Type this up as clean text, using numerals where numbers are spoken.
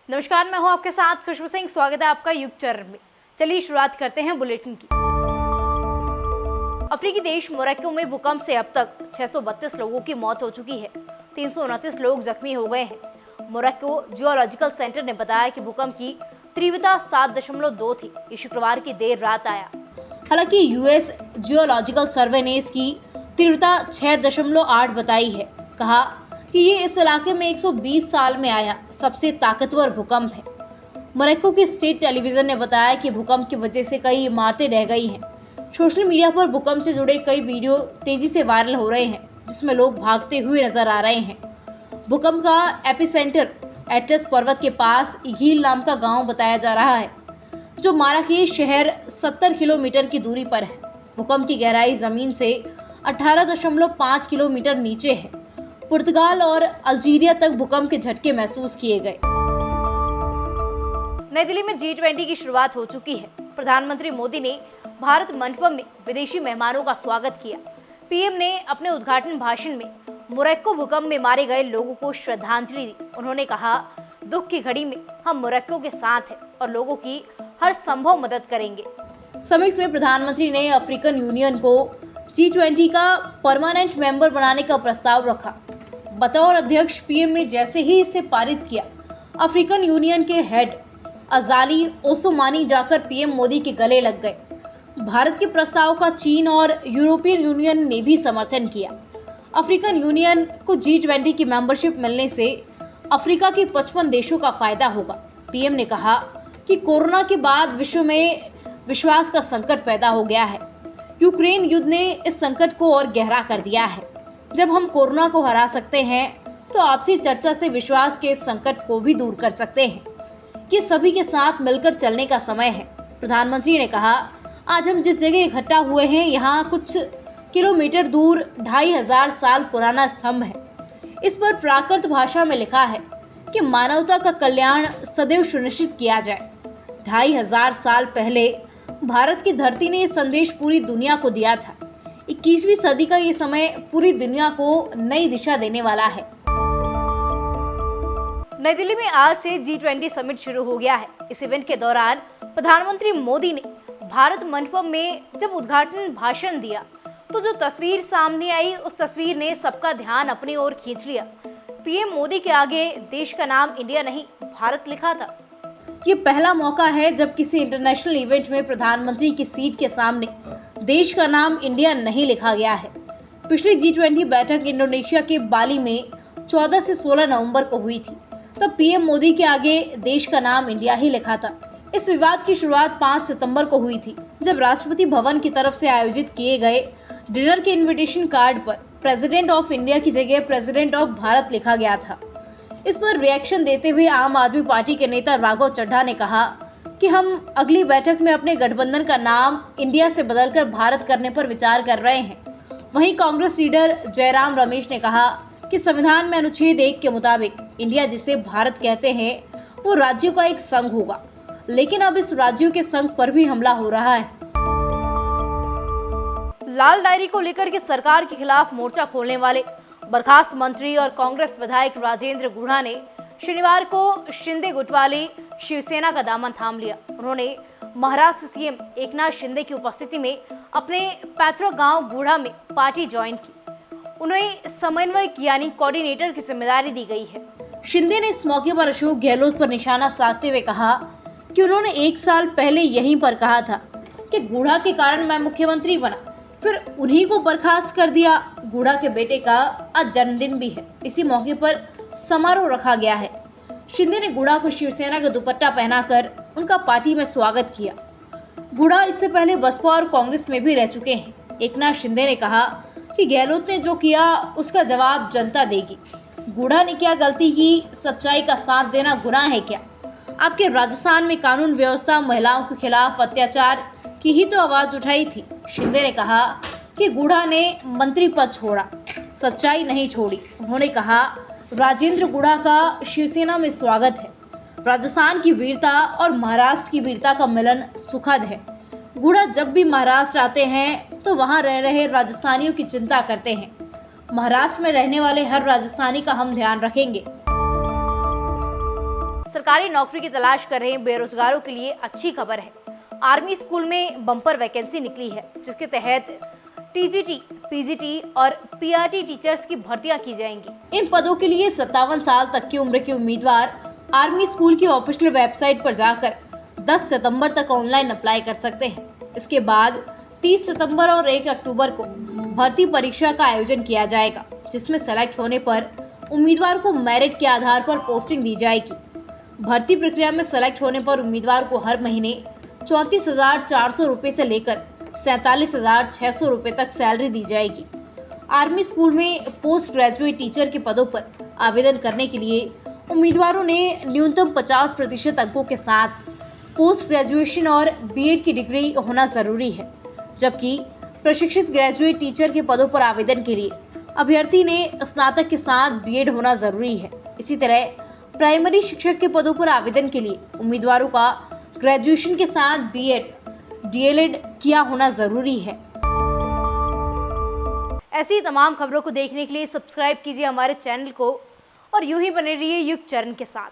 नमस्कार, मैं हूं आपके साथ खुशबू सिंह। स्वागत है आपका युग चरण में। चलिए शुरुआत करते हैं बुलेटिन की। अफ्रीकी देश मोरक्को में भूकंप से अब तक 632 लोगों की मौत हो चुकी है। 329 लोग जख्मी हो गए हैं। मोरक्को जियोलॉजिकल सेंटर ने बताया कि भूकंप की तीव्रता 7.2 थी। ये शुक्रवार की देर रात आया। हालांकि यूएस जियोलॉजिकल सर्वे ने इसकी तीव्रता 6.8 बताई है। कहा कि ये इस इलाके में 120 साल में आया सबसे ताकतवर भूकंप है। मोरक्को की स्टेट टेलीविजन ने बताया कि भूकंप की वजह से कई इमारतें ढह गई हैं। सोशल मीडिया पर भूकंप से जुड़े कई वीडियो तेजी से वायरल हो रहे हैं, जिसमें लोग भागते हुए नजर आ रहे हैं। भूकंप का एपिसेंटर एटलस पर्वत के पास इगील नाम का गांव बताया जा रहा है, जो माराकेश शहर 70 किलोमीटर की दूरी पर है। भूकंप की गहराई जमीन से 18.5 किलोमीटर नीचे है। पुर्तगाल और अल्जीरिया तक भूकंप के झटके महसूस किए गए। नई दिल्ली में G20 की शुरुआत हो चुकी है। प्रधानमंत्री मोदी ने भारत मंडपम में विदेशी मेहमानों का स्वागत किया। पीएम ने अपने उद्घाटन भाषण में मोरक्को भूकंप में मारे गए लोगों को श्रद्धांजलि दी। उन्होंने कहा, दुख की घड़ी में हम मोरक्को के साथ हैं और लोगों की हर संभव मदद करेंगे। समिट में प्रधानमंत्री ने अफ्रीकन यूनियन को G20 का परमानेंट मेंबर बनाने का प्रस्ताव रखा। बतौर अध्यक्ष पीएम ने जैसे ही इसे पारित किया, अफ्रीकन यूनियन के हेड अजाली ओसोमानी जाकर पीएम मोदी के गले लग गए। भारत के प्रस्ताव का चीन और यूरोपियन यूनियन ने भी समर्थन किया। अफ्रीकन यूनियन को G20 की मेंबरशिप मिलने से अफ्रीका के 55 देशों का फायदा होगा। पीएम ने कहा कि कोरोना के बाद विश्व में विश्वास का संकट पैदा हो गया है। यूक्रेन युद्ध ने इस संकट को और गहरा कर दिया है। जब हम कोरोना को हरा सकते हैं तो आपसी चर्चा से विश्वास के इस संकट को भी दूर कर सकते हैं। ये सभी के साथ मिलकर चलने का समय है। प्रधानमंत्री ने कहा, आज हम जिस जगह इकट्ठा हुए हैं, यहाँ कुछ किलोमीटर दूर 2500 साल पुराना स्तंभ है। इस पर प्राकृत भाषा में लिखा है कि मानवता का कल्याण सदैव सुनिश्चित किया जाए। 2500 साल पहले भारत की धरती ने ये संदेश पूरी दुनिया को दिया था। 21वीं सदी का ये समय पूरी दुनिया को नई दिशा देने वाला है। नई दिल्ली में आज से G20 समिट शुरू हो गया है। इस इवेंट के दौरान प्रधानमंत्री मोदी ने भारत मंडपम में जब उद्घाटन भाषण दिया तो जो तस्वीर सामने आई, उस तस्वीर ने सबका ध्यान अपनी ओर खींच लिया। पीएम मोदी के आगे देश का नाम इंडिया नहीं, भारत लिखा था। ये पहला मौका है जब किसी इंटरनेशनल इवेंट में प्रधानमंत्री की सीट के सामने देश का नाम इंडिया नहीं लिखा गया है। पिछली G20 बैठक इंडोनेशिया के बाली में 14 से 16 नवंबर को हुई थी। तब पीएम मोदी के आगे देश का नाम इंडिया ही लिखा था। इस विवाद की शुरुआत 5 सितंबर को हुई थी, जब राष्ट्रपति भवन की तरफ से आयोजित किए गए डिनर के इन्विटेशन कार्ड पर प्रेसिडेंट ऑफ इंडिया की जगह प्रेसिडेंट ऑफ भारत लिखा गया था। इस पर रिएक्शन देते हुए आम आदमी पार्टी के नेता राघव चड्ढा ने कहा कि हम अगली बैठक में अपने गठबंधन का नाम इंडिया से बदलकर भारत करने पर विचार कर रहे हैं। वहीं कांग्रेस लीडर जयराम रमेश ने कहा कि संविधान में अनुच्छेद 1 के मुताबिक इंडिया, जिसे भारत कहते हैं, वो राज्यों का एक संघ होगा, लेकिन अब इस राज्यों के संघ पर भी हमला हो रहा है। लाल डायरी को लेकर के सरकार के खिलाफ मोर्चा खोलने वाले बर्खास्त मंत्री और कांग्रेस विधायक राजेंद्र गुढ़ा ने शनिवार को शिंदे गुट वाली शिवसेना का दामन थाम लिया। उन्होंने महाराष्ट्र सीएम एकनाथ शिंदे की उपस्थिति में अपने पैतृक गांव गुढ़ा में पार्टी ज्वाइन की। उन्हें समन्वयक यानी कोऑर्डिनेटर की जिम्मेदारी दी गई है। शिंदे ने इस मौके पर अशोक गहलोत पर निशाना साधते हुए कहा कि उन्होंने 1 साल पहले यहीं पर कहा था कि गुढ़ा के कारण मैं मुख्यमंत्री बना, फिर उन्हीं को बर्खास्त कर दिया। गुढ़ा के बेटे का आज जन्मदिन भी है। इसी मौके पर समारोह रखा गया है। शिंदे ने गुढ़ा को शिवसेना का दुपट्टा पहनाकर उनका पार्टी में स्वागत किया। गुढ़ा इससे पहले बसपा और कांग्रेस में भी रह चुके हैं। एकनाथ शिंदे ने कहा कि गहलोत ने जो किया उसका जवाब जनता देगी। गुढ़ा ने क्या गलती की? सच्चाई का साथ देना गुनाह है क्या? आपके राजस्थान में कानून व्यवस्था, महिलाओं के खिलाफ अत्याचार की ही तो आवाज उठाई थी। शिंदे ने कहा कि गुढ़ा ने मंत्री पद छोड़ा, सच्चाई नहीं छोड़ी। उन्होंने कहा, राजेंद्र गुढ़ा का शिवसेना में स्वागत है। राजस्थान की वीरता और महाराष्ट्र की वीरता का मिलन सुखद है। गुढ़ा जब भी महाराष्ट्र आते हैं तो वहां रह रहे राजस्थानियों की चिंता करते हैं। महाराष्ट्र में रहने वाले हर राजस्थानी का हम ध्यान रखेंगे। सरकारी नौकरी की तलाश कर रहे बेरोजगारों के लिए अच्छी खबर है। आर्मी स्कूल में बम्पर वैकेंसी निकली है, जिसके तहत टीजीटी, पीजीटी और पीआरटी टीचर्स की भर्तियां की जाएंगी। इन पदों के लिए 57 साल तक की उम्र के उम्मीदवार आर्मी स्कूल की ऑफिशियल वेबसाइट पर जाकर 10 सितंबर तक ऑनलाइन अप्लाई कर सकते हैं। इसके बाद 30 सितंबर और 1 अक्टूबर को भर्ती परीक्षा का आयोजन किया जाएगा, जिसमें सेलेक्ट होने पर उम्मीदवार को मेरिट के आधार पर पोस्टिंग दी जाएगी। भर्ती प्रक्रिया में सेलेक्ट होने पर उम्मीदवार को हर महीने 34,400 रुपये से लेकर 47,600 रुपये तक सैलरी दी जाएगी। आर्मी स्कूल में पोस्ट ग्रेजुएट टीचर के पदों पर आवेदन करने के लिए उम्मीदवारों ने न्यूनतम 50% अंकों के साथ पोस्ट ग्रेजुएशन और बीएड की डिग्री होना जरूरी है, जबकि प्रशिक्षित ग्रेजुएट टीचर के पदों पर आवेदन के लिए अभ्यर्थी ने स्नातक के साथ बीएड होना जरूरी है। इसी तरह प्राइमरी शिक्षक के पदों पर आवेदन के लिए उम्मीदवारों का ग्रेजुएशन के साथ बीएड, डीएलएड किया होना जरूरी है। ऐसी तमाम खबरों को देखने के लिए सब्सक्राइब कीजिए हमारे चैनल को और यूं ही बने रहिए युग चरण के साथ।